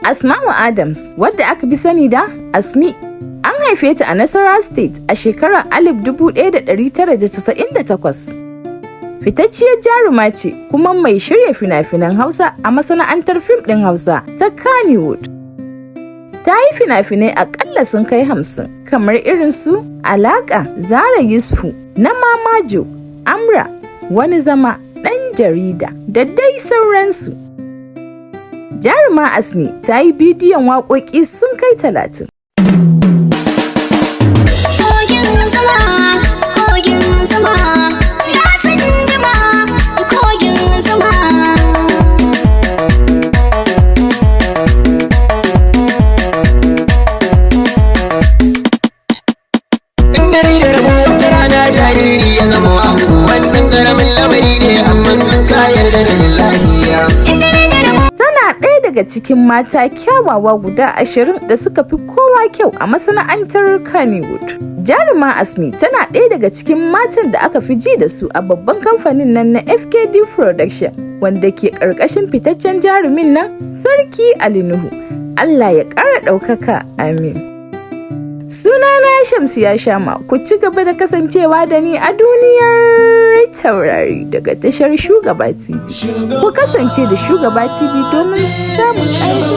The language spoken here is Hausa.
Asma'u Adams, wadda aka fi sani da Asmee, an haife ta a Nasarawa State a shekarar 1998. Fitacciyar jaruma ce kuma mai shirya fina-finan Hausa a masana'antar fim ɗin Hausa ta Kannywood. Ta yi fina-finai aƙalla sun kai 50, kamar irin su Alaƙa, Zara Yusuf, Na Mamajo, Amra, Wani Zama, Ɗan Jarida, da dai sauransu. Jaruma Asmee ta yi bidiyon waƙoƙi sun kai 30. Tana ɗaya daga cikin mata kyawawa guda 20 da suka fi kowa kyau a masana'antar Kannywood. Jaruma Asmee tana ɗaya daga cikin matan da aka fi ji da su a babban kamfanin nan na FKD Production, wanda ke ƙarƙashin fitaccen jarumin nan Sarki Ali Nuhu. Allah ya ƙara ɗaukaka, amin. Sunana Shamsiya Shama, ku ci gaba da kasancewa da ni a duniyar taurari daga tashar Shugaba TV. Ku kasance da Shugaba TV domin samun ƙayatar.